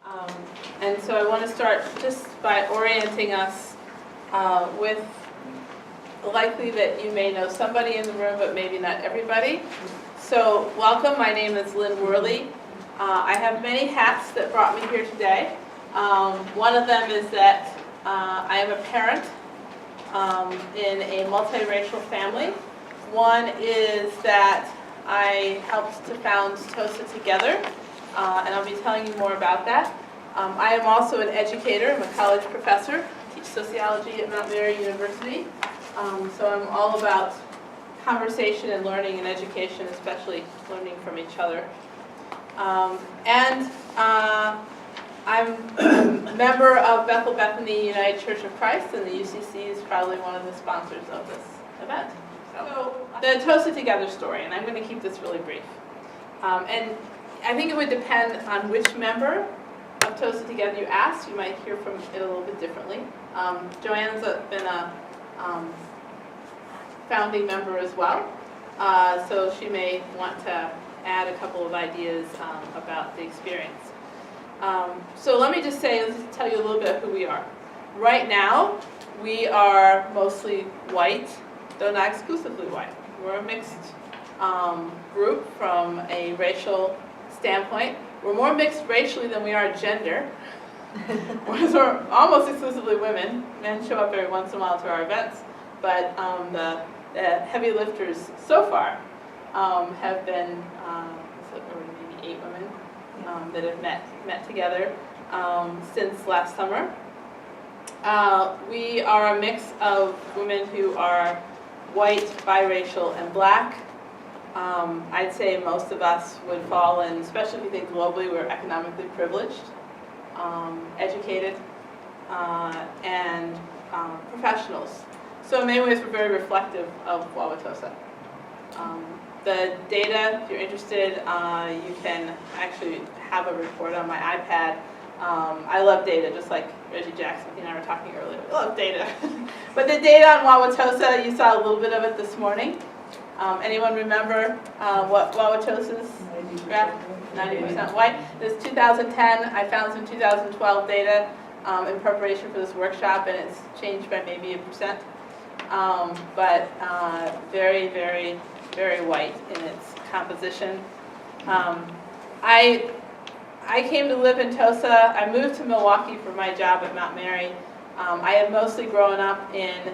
Um, and so I want to start just by orienting us with likely that you may know somebody in the room, but maybe not everybody. So welcome, my name is Lynne Woehrle. I have many hats that brought me here today. One of them is that I am a parent in a multiracial family. One is that I helped to found Tosa Together, and I'll be telling you more about that. I am also an educator. I'm a college professor. I teach sociology at Mt. University. So I'm all about conversation and learning and education, especially learning from each other. I'm a member of Bethel Bethany United Church of Christ, and the UCC is probably one of the sponsors of this event. So the Tosa Together story, and I'm going to keep this really brief. And I think it would depend on which member of Tosa Together you ask. You might hear from it a little bit differently. Joanne's been a founding member as well, so she may want to add a couple of ideas about the experience. So let me just say, let's tell you a little bit of who we are. Right now, we are mostly white, though not exclusively white. We're a mixed group from a racial standpoint. We're more mixed racially than we are gender. We're almost exclusively women. Men show up every once in a while to our events, but the heavy lifters so far have been maybe 8 women that have met together since last summer. We are a mix of women who are white, biracial, and black. I'd say most of us would fall in, especially if you think globally, we're economically privileged, educated, and professionals. So in many ways, we're very reflective of Wauwatosa. The data, if you're interested, you can actually have a report on my iPad. I love data, just like Reggie Jackson and I were talking earlier. I love data. But the data on Wauwatosa, you saw a little bit of it this morning. Anyone remember what Wauwatosa's graph? 90% white. This is 2010. I found some 2012 data in preparation for this workshop, and it's changed by maybe 1%. But very, very, very white in its composition. I came to live in Tosa. I moved to Milwaukee for my job at Mt. Mary. I had mostly grown up in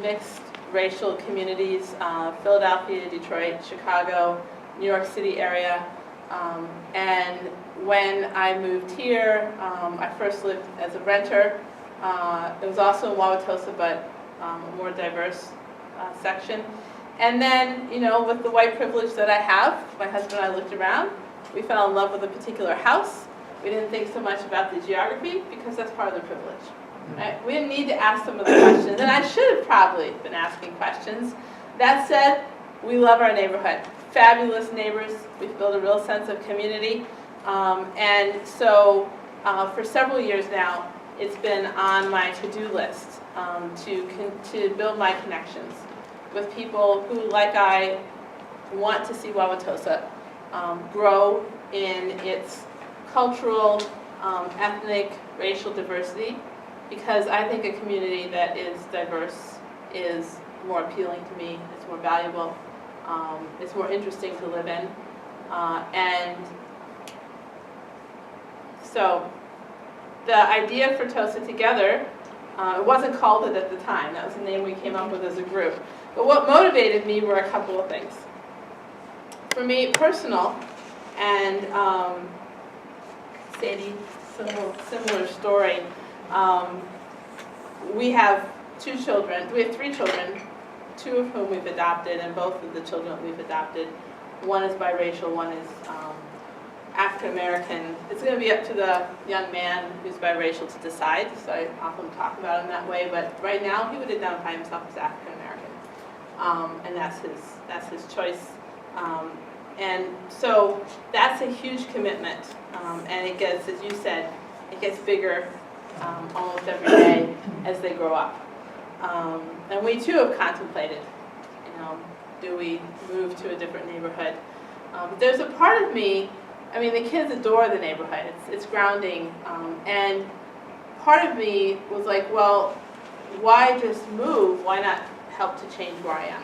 mixed racial communities, Philadelphia, Detroit, Chicago, New York City area. And when I moved here, I first lived as a renter. It was also in Wauwatosa, but a more diverse section. And then, you know, with the white privilege that I have, my husband and I looked around. We fell in love with a particular house. We didn't think so much about the geography because that's part of the privilege. Right? We didn't need to ask some of the questions, and I should have probably been asking questions. That said, we love our neighborhood. Fabulous neighbors. We've built a real sense of community. And so for several years now, it's been on my to-do list to build my connections with people who, like I, want to see Wauwatosa grow in its cultural, ethnic, racial diversity, because I think a community that is diverse is more appealing to me, it's more valuable, it's more interesting to live in. And so the idea for Tosa Together, it wasn't called it at the time, that was the name we came up with as a group. But what motivated me were a couple of things. For me, personal, and Sadie, similar story. We have 2 children. We have 3 children, 2 of whom we've adopted, and both of the children we've adopted. One is biracial, one is African American. It's going to be up to the young man who's biracial to decide, so I often talk about him that way. But right now, he would identify himself as African American, and that's his choice. And so that's a huge commitment, and it gets, as you said, it gets bigger almost every day as they grow up. And we too have contemplated, you know, do we move to a different neighborhood? There's a part of me I mean, the kids adore the neighborhood. It's grounding. And part of me was like, well, why just move? Why not help to change where I am?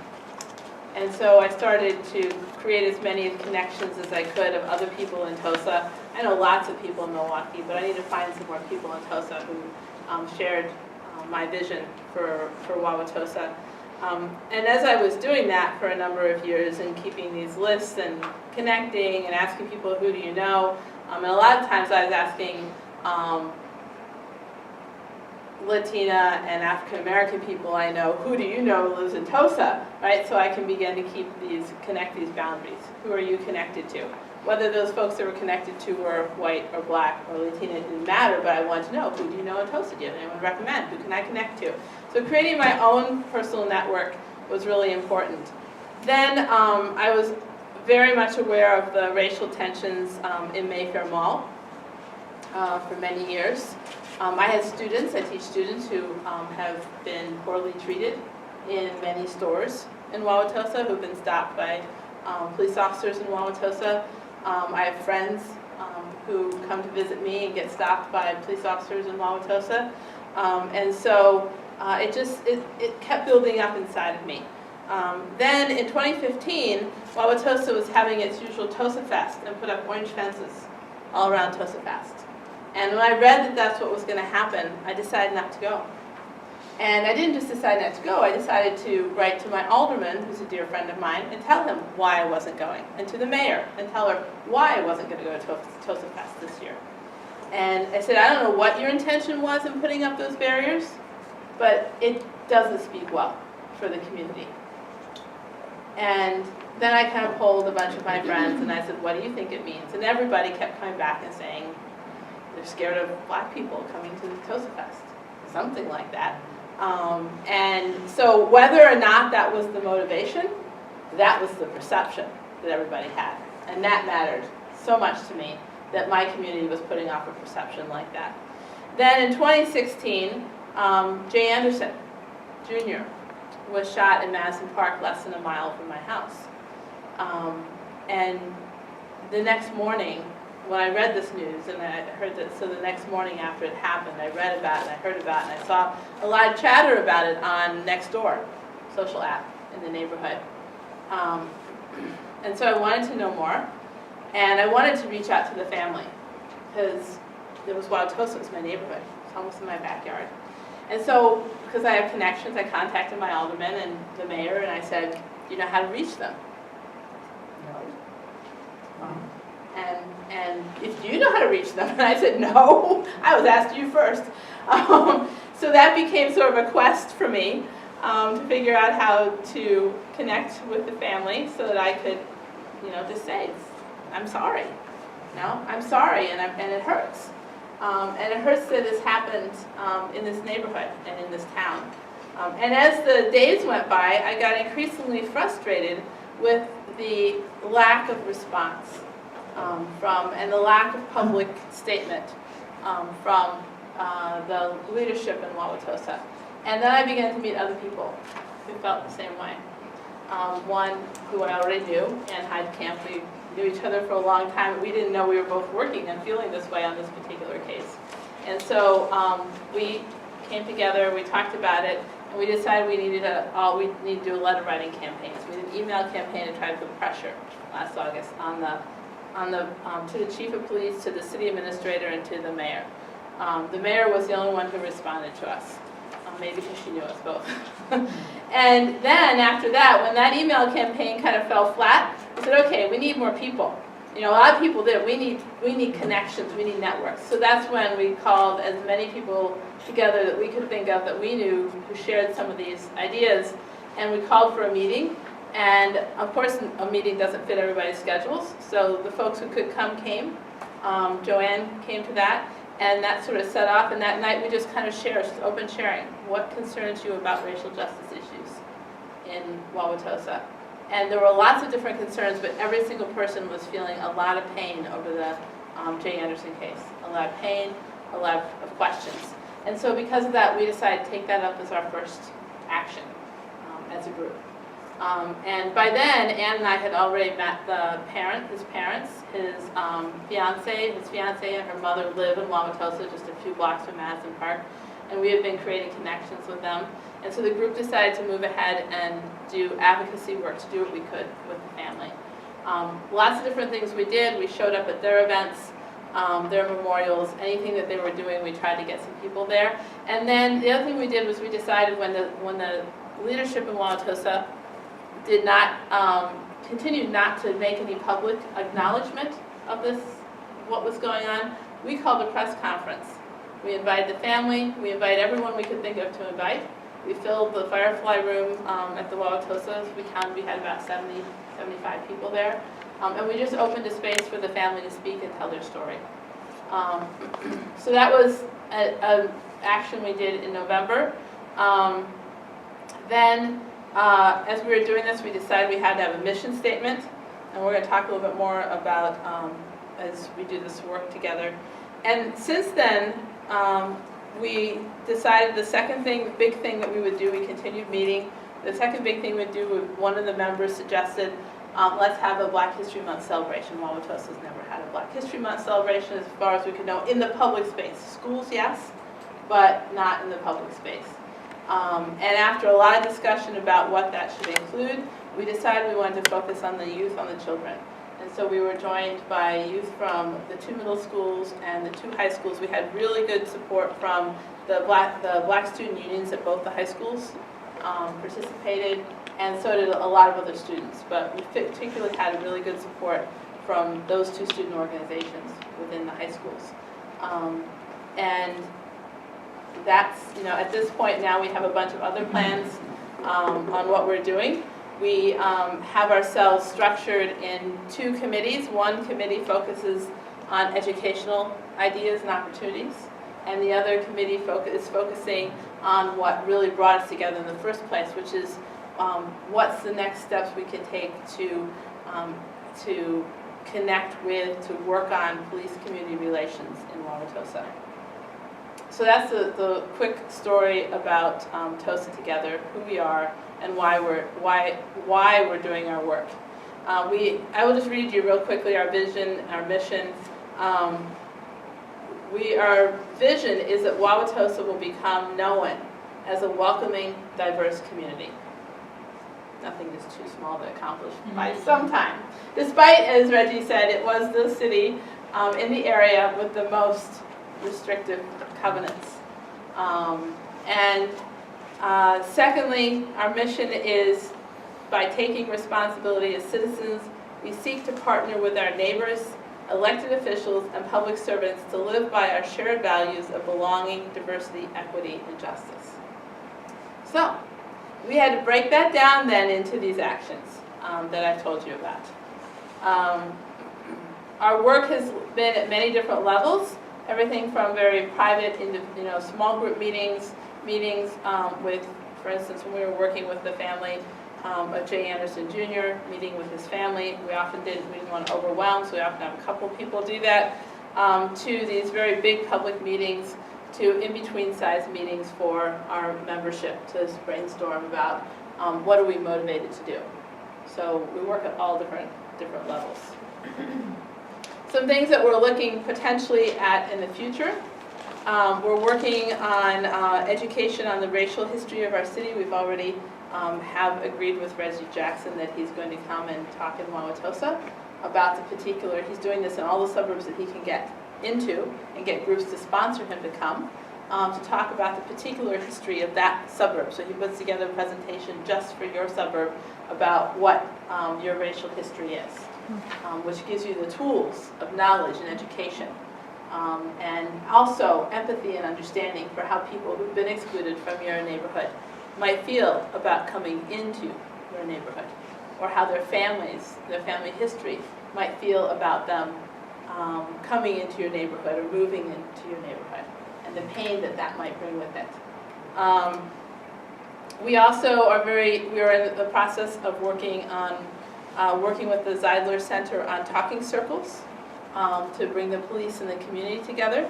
And so I started to create as many connections as I could of other people in Tosa. I know lots of people in Milwaukee, but I need to find some more people in Tosa who shared my vision for Wauwatosa. And as I was doing that for a number of years and keeping these lists and connecting and asking people, who do you know? And a lot of times I was asking Latina and African American people I know, who do you know lives in Tosa, right? So I can begin to connect these boundaries. Who are you connected to? Whether those folks that were connected to were white or black or Latina, it didn't matter, but I wanted to know, who do you know in Tosa? Do you have anyone to recommend? Who can I connect to? So creating my own personal network was really important. Then I was very much aware of the racial tensions in Mayfair Mall for many years. I had students, I teach students who have been poorly treated in many stores in Wauwatosa, who've been stopped by police officers in Wauwatosa. I have friends who come to visit me and get stopped by police officers in Wauwatosa. And so it kept building up inside of me. Then in 2015, Wauwatosa was having its usual Tosa Fest and put up orange fences all around Tosa Fest. And when I read that that's what was going to happen, I decided not to go. And I didn't just decide not to go, I decided to write to my alderman, who's a dear friend of mine, and tell him why I wasn't going, and to the mayor, and tell her why I wasn't going to go to Tosa Fest this year. And I said, I don't know what your intention was in putting up those barriers, but it doesn't speak well for the community. And then I kind of polled a bunch of my friends, and I said, what do you think it means? And everybody kept coming back and saying, they're scared of black people coming to the Tosa Fest, something like that. And so whether or not that was the motivation, that was the perception that everybody had. And that mattered so much to me, that my community was putting off a perception like that. Then in 2016, Jay Anderson, Jr. was shot in Madison Park, less than a mile from my house. And the next morning, when I read this news, and I heard that, so the next morning after it happened, I read about it, I heard about it, and I saw a lot of chatter about it on Nextdoor, social app in the neighborhood. And so I wanted to know more, and I wanted to reach out to the family, because it was Wauwatosa, it was my neighborhood, it's almost in my backyard. And so, because I have connections, I contacted my alderman and the mayor, and I said, do you know how to reach them? No. And if you know how to reach them, and I said, no, I was asked you first. So that became sort of a quest for me to figure out how to connect with the family so that I could, just say, I'm sorry. I'm sorry, and it hurts. And it hurts that this happened in this neighborhood and in this town. And as the days went by, I got increasingly frustrated with the lack of response and the lack of public statement from the leadership in Wauwatosa. And then I began to meet other people who felt the same way. One who I already knew, Ann Hyde Camp. We knew each other for a long time, but we didn't know we were both working and feeling this way on this particular case. And so we came together, we talked about it, and we decided we need to do a letter writing campaign. So we did an email campaign to try to put pressure last August to the chief of police, to the city administrator, and to the mayor. The mayor was the only one who responded to us, maybe because she knew us both. And then after that, when that email campaign kind of fell flat, we said, okay, we need more people. A lot of people did. We need connections, we need networks. So that's when we called as many people together that we could think of that we knew who shared some of these ideas, and we called for a meeting. And of course, a meeting doesn't fit everybody's schedules, so the folks who could come came. Joanne came to that, and that sort of set off, and that night we just kind of shared, just open sharing. What concerns you about racial justice issues in Wauwatosa? And there were lots of different concerns, but every single person was feeling a lot of pain over the Jay Anderson case. A lot of pain, a lot of questions. And so because of that, we decided to take that up as our first action as a group. And by then, Ann and I had already met his parents, his fiance and her mother live in Wauwatosa, just a few blocks from Madison Park, and we had been creating connections with them. And so the group decided to move ahead and do advocacy work, to do what we could with the family. Lots of different things we did. We showed up at their events, their memorials, anything that they were doing, we tried to get some people there. And then the other thing we did was we decided when the leadership in Wauwatosa did not continue not to make any public acknowledgement of this, what was going on, we called a press conference. We invited the family, we invited everyone we could think of to invite. We filled the Firefly room at the Wauwatosa. We counted, we had about 70, 75 people there. And we just opened a space for the family to speak and tell their story. So that was an action we did in November. Then, as we were doing this, we decided we had to have a mission statement. And we're going to talk a little bit more about as we do this work together. And since then, we decided the second thing, the big thing that we would do, we continued meeting. The second big thing we'd do, one of the members suggested, let's have a Black History Month celebration. Wauwatosa's never had a Black History Month celebration as far as we could know, in the public space. Schools, yes, but not in the public space. And after a lot of discussion about what that should include, we decided we wanted to focus on the youth, on the children. And so we were joined by youth from the 2 middle schools and the 2 high schools. We had really good support from the black student unions at both the high schools participated, and so did a lot of other students. But we particularly had really good support from those 2 student organizations within the high schools. And that's, at this point now we have a bunch of other plans on what we're doing. We have ourselves structured in 2 committees. One committee focuses on educational ideas and opportunities, and the other committee is focusing on what really brought us together in the first place, which is what's the next steps we can take to connect with, to work on police-community relations in Wauwatosa. So that's the quick story about Tosa Together, who we are, and why we're doing our work. I will just read you real quickly our vision, our mission. Our vision is that Wauwatosa will become known as a welcoming, diverse community. Nothing is too small to accomplish by some time. Despite, as Reggie said, it was the city in the area with the most restrictive covenants. Secondly, our mission is, by taking responsibility as citizens, we seek to partner with our neighbors, elected officials, and public servants to live by our shared values of belonging, diversity, equity, and justice. So, we had to break that down then into these actions that I've told you about. Our work has been at many different levels, everything from very private, small group meetings with, for instance, when we were working with the family of Jay Anderson Jr., meeting with his family, we didn't want to overwhelm, so we often have a couple people do that, to these very big public meetings, to in-between size meetings for our membership to brainstorm about what are we motivated to do. So we work at all different levels. Some things that we're looking potentially at in the future. We're working on education on the racial history of our city. We've already have agreed with Reggie Jackson that he's going to come and talk in Wauwatosa about the particular, he's doing this in all the suburbs that he can get into and get groups to sponsor him to come to talk about the particular history of that suburb. So he puts together a presentation just for your suburb about what your racial history is, which gives you the tools of knowledge and education. And also empathy and understanding for how people who've been excluded from your neighborhood might feel about coming into your neighborhood, or how their family history might feel about them coming into your neighborhood or moving into your neighborhood, and the pain that might bring with it. We also we are in the process of working with the Zeidler Center on talking circles, to bring the police and the community together.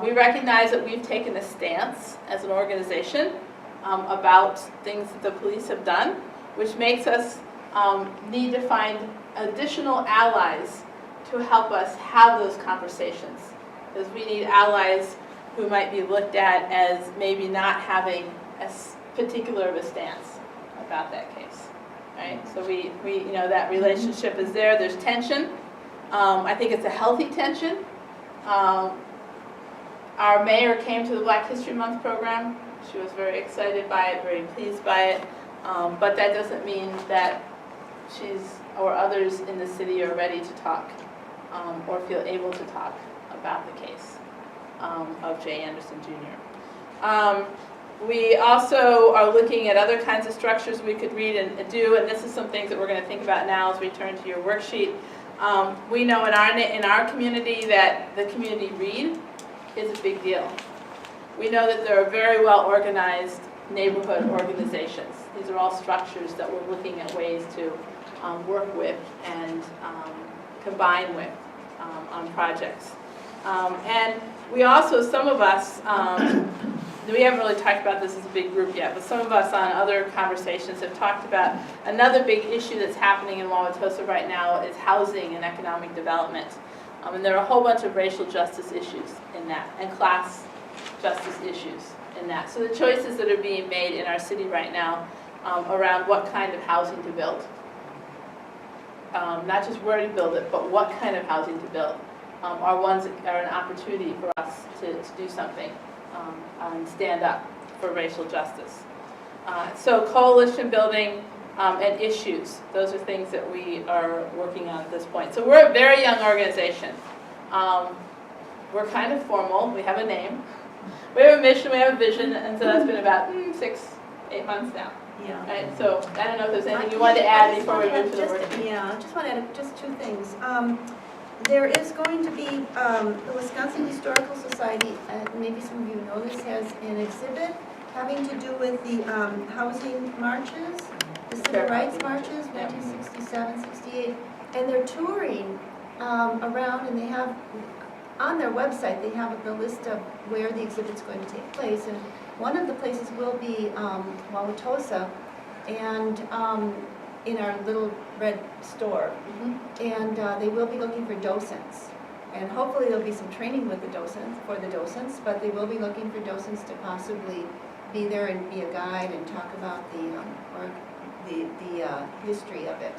We recognize that we've taken a stance as an organization about things that the police have done, which makes us need to find additional allies to help us have those conversations. Because we need allies who might be looked at as maybe not having as particular of a stance about that case, right? So we you know, that relationship is there. There's tension. I think it's a healthy tension. Our mayor came to the Black History Month program. She was very excited by it, very pleased by it. But that doesn't mean that she's or others in the city are ready to talk or feel able to talk about the case of Jay Anderson Jr. We also are looking at other kinds of structures we could read and do, and this is some things that we're going to think about now as we turn to your worksheet. We know in our community that the community read is a big deal. We know that there are very well organized neighborhood organizations. These are all structures that we're looking at ways to work with and combine with on projects. And we also, some of us, we haven't really talked about this as a big group yet, but some of us on other conversations have talked about another big issue that's happening in Wauwatosa right now is housing and economic development. And there are a whole bunch of racial justice issues in that, and class justice issues in that. So the choices that are being made in our city right now around what kind of housing to build, not just where to build it, but what kind of housing to build, are ones that are an opportunity for us to do something and stand up for racial justice. So coalition building and issues, those are things that we are working on at this point. So we're a very young organization. We're kind of formal, we have a name. We have a mission, we have a vision, and so that's been about 6-8 months now. Yeah. Right, so I don't know if there's anything you wanted to add before we move to the worksheet. Yeah, I just want to add just two things. There is going to be the Wisconsin Historical Society, maybe some of you know this, has an exhibit having to do with the housing marches, the civil rights marches, 1967, 68, and they're touring around, and they have, on their website, they have the list of where the exhibit's going to take place, and one of the places will be Wauwatosa, and in our little red store, and they will be looking for docents, and hopefully there'll be some training with the docents, but they will be looking for docents to possibly be there and be a guide and talk about the history of it.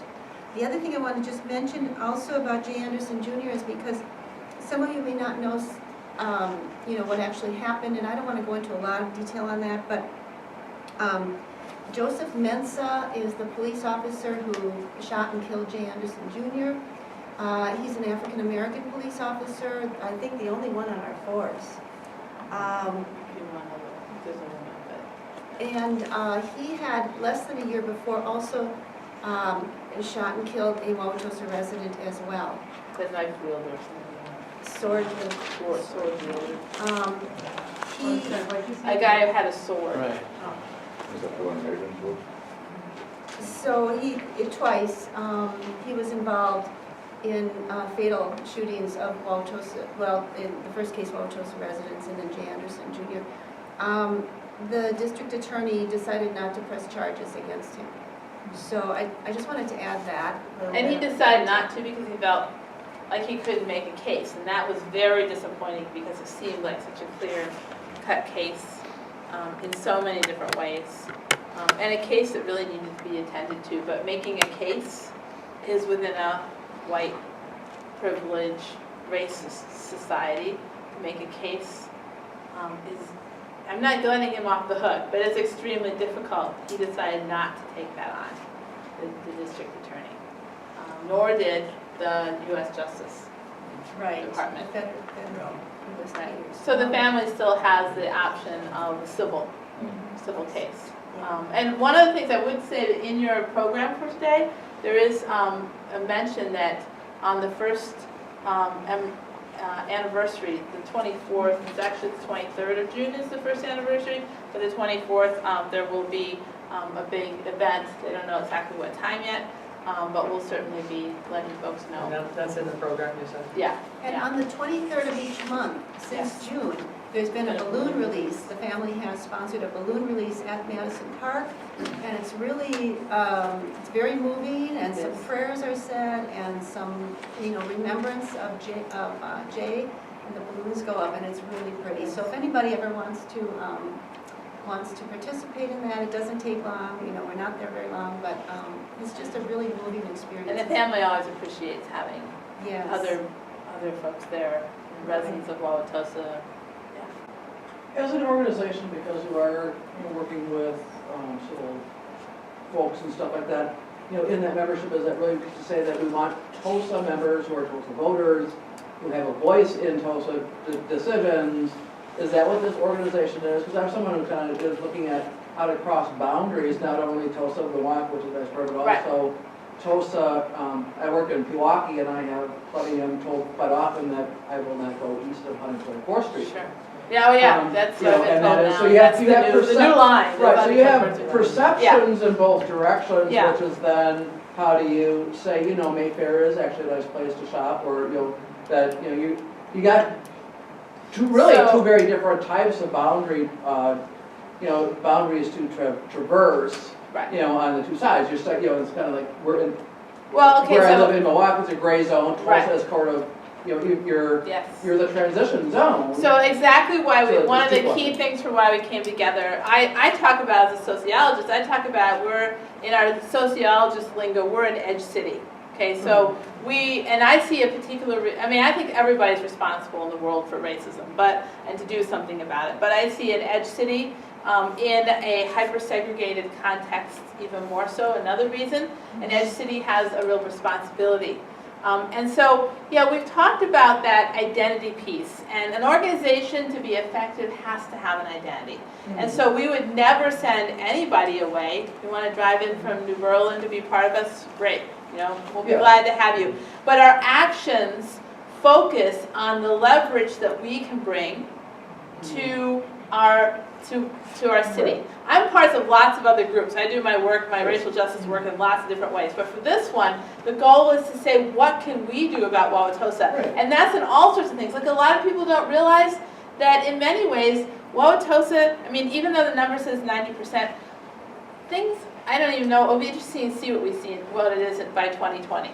The other thing I want to just mention also about Jay Anderson Jr. is because some of you may not know, you know, what actually happened, and I don't want to go into a lot of detail on that, but Joseph Mensah is the police officer who shot and killed Jay Anderson Jr. He's an African-American police officer, I think the only one on our force. And he had, less than a year before, also shot and killed a Wauwatosa resident as well. The knife wielder. Sword wielder. A guy who had a sword. Right. Is that the one Megan's was? So twice, he was involved in fatal shootings of Wauwatosa, well, in the first case, Wauwatosa residents, and then Jay Anderson Jr. The district attorney decided not to press charges against him. So I just wanted to add that. And he decided not to because he felt like he couldn't make a case, and that was very disappointing because it seemed like such a clear-cut case in so many different ways, and a case that really needed to be attended to. But making a case is within a white, privileged, racist society. To make a case is, I'm not letting him off the hook, but it's extremely difficult. He decided not to take that on, the district attorney, nor did the U.S. Justice Department. Federal. Right. So the family still has the option of a civil case. And one of the things I would say that in your program for today, there is a mention that on the first anniversary, the 24th, it's actually the 23rd of June is the first anniversary, but the 24th there will be a big event. They don't know exactly what time yet, but we'll certainly be letting folks And know. that's in the program, you said? Yeah. And yeah. on the 23rd of each month, since June, there's been a balloon release. The family has sponsored a balloon release at Madison Park, and it's really, it's very moving, and some prayers are said, and some, remembrance of Jay, and the balloons go up, and it's really pretty. So if anybody ever wants to participate in that, it doesn't take long, we're not there very long, but it's just a really moving experience. And the family always appreciates having Yes. other folks there, residents of Wauwatosa. As an organization, because you are working with civil folks and stuff like that, in that membership, is that really to say that we want TOSA members who are TOSA voters, who have a voice in TOSA decisions? Is that what this organization is? Because I'm someone who kind of is looking at how to cross boundaries, not only TOSA of the WAC, which is nice, but Right. also TOSA. I work in Pewaukee, and I have plenty, I'm told quite often that I will not go east of 124th Street. Sure. Yeah, oh yeah, that's what I've been and told that is- now. so you have- That's you have the new line. Right, so you have 124th. perceptions in both directions, Yeah. which is then, how do you say, Mayfair is actually a nice place to shop, or, that, you got two very different types of boundary, boundaries to traverse, Right. on the two sides. You're stuck, it's kind of like, we're in, Well, okay, where I live so, in Milwaukee, it's a gray zone, Right. Tulsa is sort of, you're yes. the transition zone. So exactly why So one of the there's two key things for why we came together, I talk about as a sociologist, I talk about we're, in our sociologist lingo, we're an edge city. Okay, so and I see a particular, I think everybody's responsible in the world for racism, and to do something about it. But I see an edge city in a hyper-segregated context even more so. Another reason, an edge city has a real responsibility. And so, we've talked about that identity piece, and an organization to be effective has to have an identity. And so we would never send anybody away. If you want to drive in from New Berlin to be part of us, great. We'll be glad to have you. But our actions focus on the leverage that we can bring to our city. I'm part of lots of other groups. I do my work, my racial justice work in lots of different ways. But for this one, the goal is to say, what can we do about Wauwatosa? Right. And that's in all sorts of things. Like, a lot of people don't realize that in many ways, Wauwatosa, even though the number says 90%, things, I don't even know, it'll be interesting to see what it is by 2020.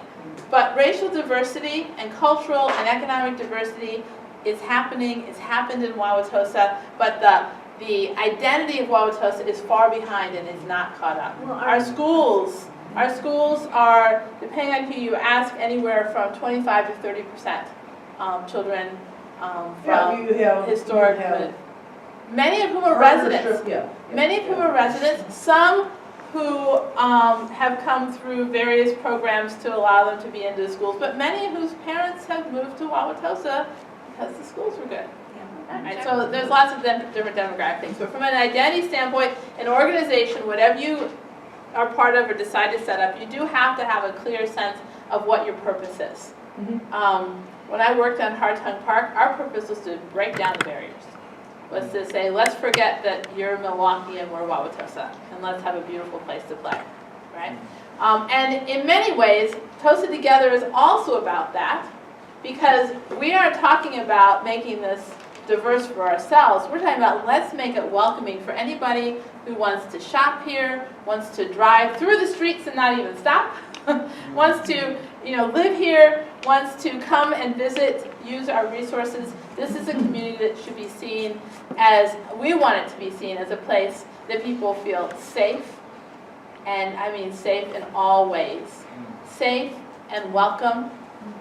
But racial diversity and cultural and economic diversity is happening, it's happened in Wauwatosa, but the identity of Wauwatosa is far behind and is not caught up. Well, Our schools are, depending on who you ask, anywhere from 25 to 30% children from you have historic, you have many of whom are residents. partnership, yeah. Many of whom are residents, some who have come through various programs to allow them to be into the schools, but many of whose parents have moved to Wauwatosa because the schools were good. Right, so there's lots of different demographic things, but from an identity standpoint, an organization, whatever you are part of or decide to set up, you do have to have a clear sense of what your purpose is. When I worked on Hartung Park, our purpose was to break down the barriers. Was to say, let's forget that you're Milwaukee and we're Wauwatosa, and let's have a beautiful place to play, right? And in many ways, Tosa Together is also about that, because we aren't talking about making this diverse for ourselves. We're talking about let's make it welcoming for anybody who wants to shop here, wants to drive through the streets and not even stop, wants to live here, wants to come and visit, use our resources. This is a community that should be seen as, we want it to be seen as a place that people feel safe, and I mean safe in all ways. Safe and welcome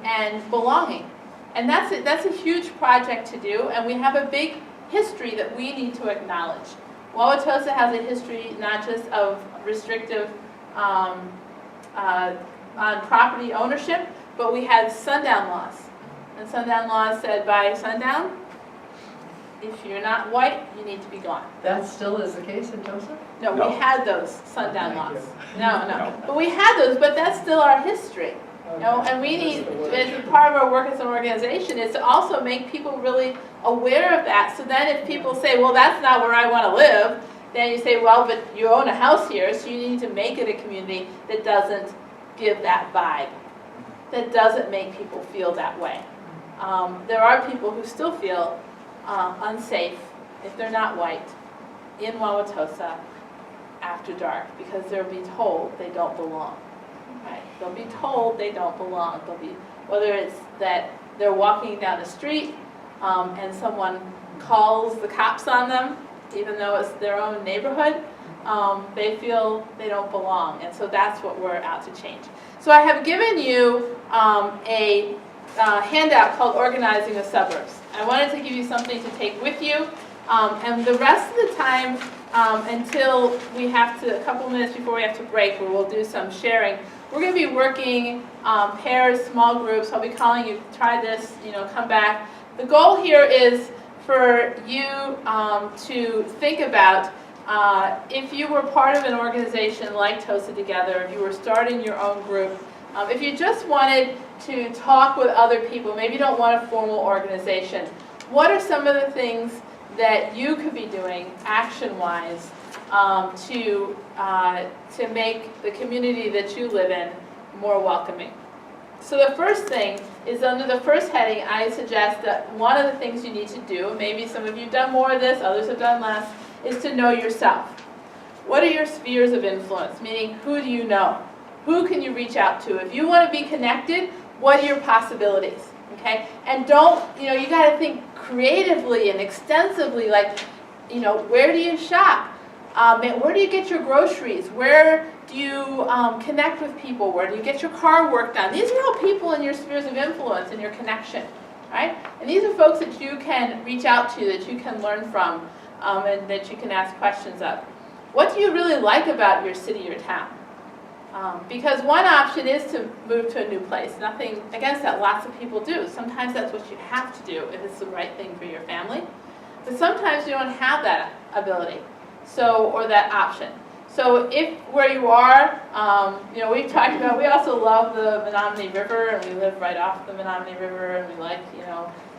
and belonging. And that's a huge project to do, and we have a big history that we need to acknowledge. Wauwatosa has a history not just of restrictive on property ownership, but we had sundown laws. And sundown laws said by sundown, if you're not white, you need to be gone. That still is the case in Tosa? No, No. we had those sundown Thank laws. you. No. But we had those, but that's still our history. And we need, as a part of our work as an organization, is to also make people really aware of that. So then if people say, well, that's not where I want to live, then you say, well, but you own a house here, so you need to make it a community that doesn't give that vibe that doesn't make people feel that way. There are people who still feel unsafe if they're not white in Wauwatosa after dark because they'll be told they don't belong. Right? They'll be told they don't belong. Whether it's that they're walking down the street and someone calls the cops on them, even though it's their own neighborhood, they feel they don't belong. And so that's what we're out to change. So I have given you a handout called Organizing the Suburbs. I wanted to give you something to take with you. And the rest of the time, until we have to, a couple minutes before we have to break, where we'll do some sharing, we're going to be working pairs, small groups. I'll be calling you, try this, come back. The goal here is for you to think about if you were part of an organization like Tosa Together, if you were starting your own group, if you just wanted to talk with other people, maybe you don't want a formal organization, what are some of the things that you could be doing action-wise to make the community that you live in more welcoming? So the first thing is under the first heading, I suggest that one of the things you need to do, maybe some of you have done more of this, others have done less, is to know yourself. What are your spheres of influence? Meaning, who do you know? Who can you reach out to? If you want to be connected, what are your possibilities? Okay? And don't, you got to think creatively and extensively, like, where do you shop? Where do you get your groceries? Where do you connect with people? Where do you get your car worked on? These are all people in your spheres of influence and your connection, right? And these are folks that you can reach out to, that you can learn from, and that you can ask questions of. What do you really like about your city or town? Because one option is to move to a new place. Nothing against that, lots of people do. Sometimes that's what you have to do if it's the right thing for your family. But sometimes you don't have that ability, or that option. So if where you are, we've talked about, we also love the Menominee River, and we live right off the Menominee River, and we like,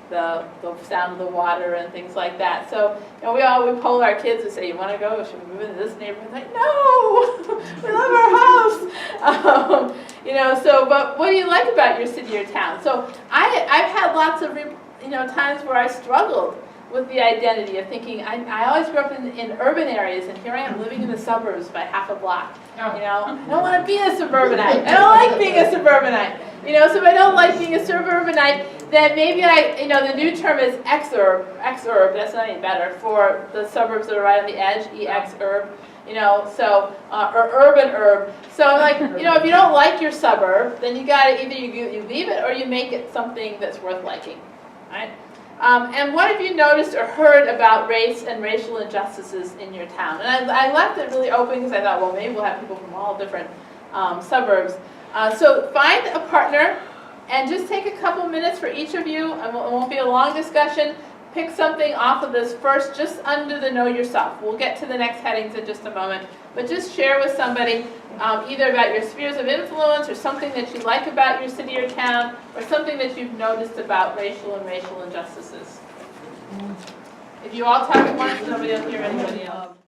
the sound of the water and things like that. So we poll our kids and say, you want to go? Should we move into this neighborhood? Like, no, we love our house. But what do you like about your city or town? So I've had lots of times where I struggled with the identity of thinking, I always grew up in urban areas, and here I am living in the suburbs by half a block. I don't want to be a suburbanite. I don't like being a suburbanite. So if I don't like being a suburbanite, then maybe the new term is exurb, that's not any better, for the suburbs that are right on the edge, exurb, or urban herb. So I'm like, if you don't like your suburb, then you got to either you leave it or you make it something that's worth liking, right? And what have you noticed or heard about race and racial injustices in your town? And I left it really open because I thought, well, maybe we'll have people from all different suburbs. So find a partner and just take a couple minutes for each of you. It won't be a long discussion. Pick something off of this first, just under the know yourself. We'll get to the next headings in just a moment. But just share with somebody either about your spheres of influence or something that you like about your city or town or something that you've noticed about racial injustices. If you all talk at once, nobody will hear anybody else.